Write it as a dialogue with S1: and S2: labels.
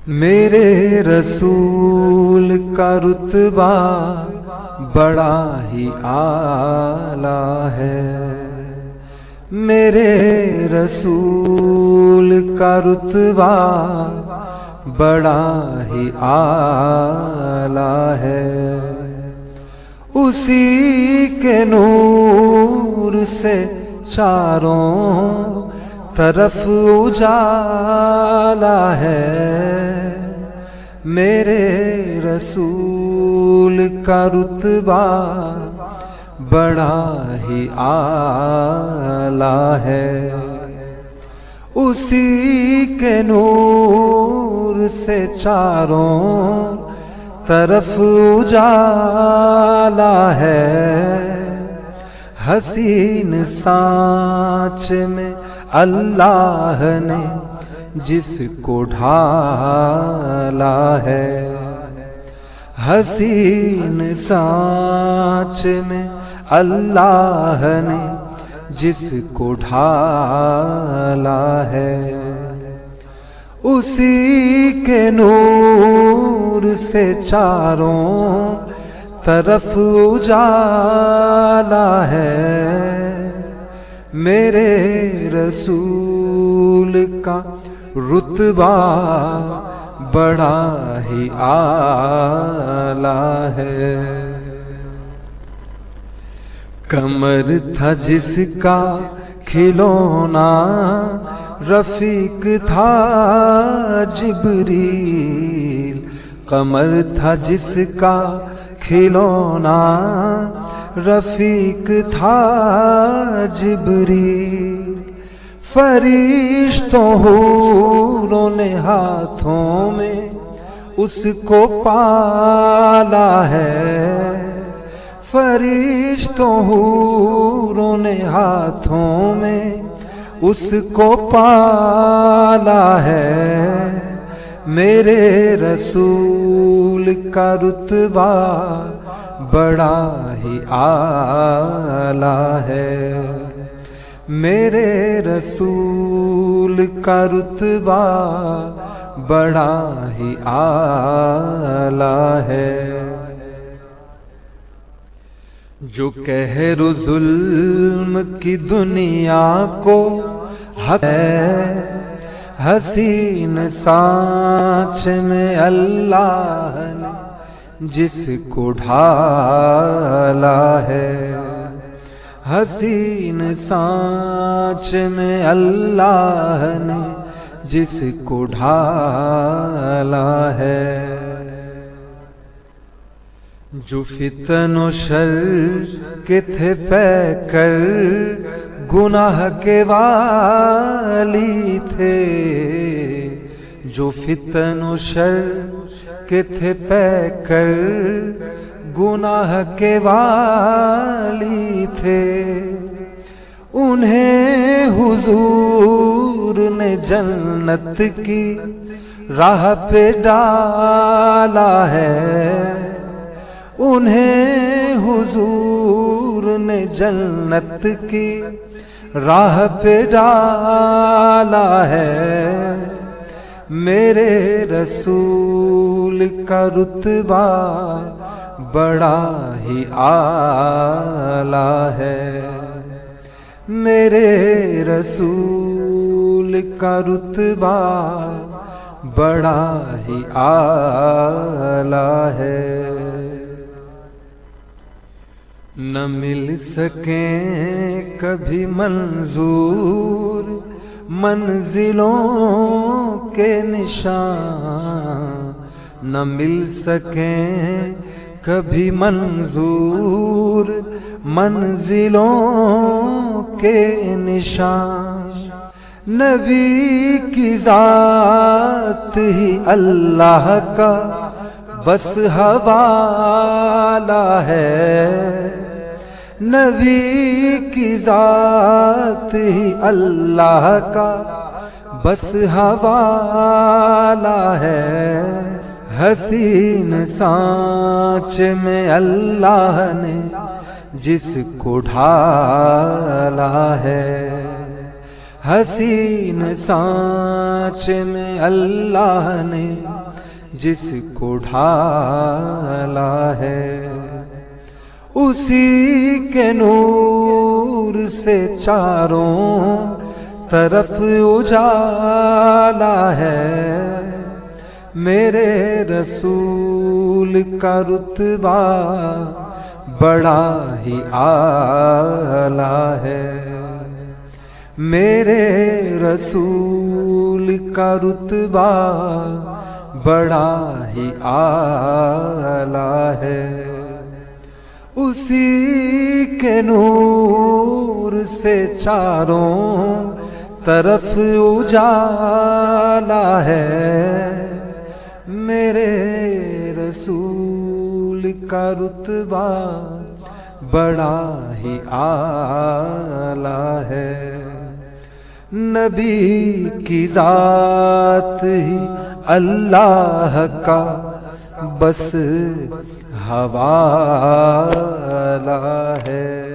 S1: میرے رسول کا رتبہ بڑا ہی اعلیٰ ہے، میرے رسول کا رتبہ بڑا ہی اعلیٰ ہے۔ اسی کے نور سے چاروں طرف اجالا ہے، میرے رسول کا رتبہ بڑا ہی اعلیٰ ہے۔ اسی کے نور سے چاروں طرف اجالا ہے، حسین سانچ میں اللہ نے جس کو ڈھالا ہے، حسین سانچ میں اللہ نے جس کو ڈھالا ہے، اسی کے نور سے چاروں طرف اجالا ہے، میرے رسول کا رتبہ بڑا ہی اعلیٰ ہے۔ کمر تھا جس کا کھلونا رفیق تھا جبریل، کمر تھا جس کا کھلونا رفیق تھا جبریل، فرشتوں حوروں نے ہاتھوں میں اس کو پالا ہے، فرشتوں حوروں نے ہاتھوں میں اس کو پالا ہے، میرے رسول کا رتبہ بڑا ہی اعلیٰ ہے، میرے رسول کا رتبہ بڑا ہی اعلیٰ ہے۔ جو قہر و ظلم کی دنیا کو حق ہے، حسین سانچ میں اللہ نے جس کو ڈھالا ہے، حسین سانچ میں اللہ نے جس کو ڈھالا ہے، جو فتن و شر کے تھے پیکر گناہ کے والی تھے، جو فتن و شر کے تھے پیکر گناہ کے والی تھے، انہیں حضور نے جنت کی راہ پہ ڈالا ہے، انہیں حضور نے جنت کی راہ پہ ڈالا ہے، میرے رسول کا رتبہ بڑا ہی اعلیٰ ہے، میرے رسول کا رتبہ بڑا ہی اعلیٰ ہے۔ نہ مل سکیں کبھی منظور منزلوں کے نشان، نہ مل سکیں کبھی منظور منزلوں کے نشان، نبی کی ذات ہی اللہ کا بس حوالہ ہے، نبی کی ذات ہی اللہ کا بس حوالہ ہے، حسین سانچ میں اللہ نے جس کو ڈھالا ہے، حسین سانچ میں اللہ نے جس کو ڈھالا ہے، اسی کے نور سے چاروں طرف اجالا ہے۔ میرے رسول کا رتبہ بڑا ہی اعلیٰ ہے، میرے رسول کا رتبہ بڑا ہی اعلیٰ ہے۔ اسی کے نور سے چاروں طرف اجالا ہے، میرے رسول کا رتبہ بڑا ہی اعلیٰ ہے۔ نبی کی ذات ہی اللہ کا بس حوالہ ہے۔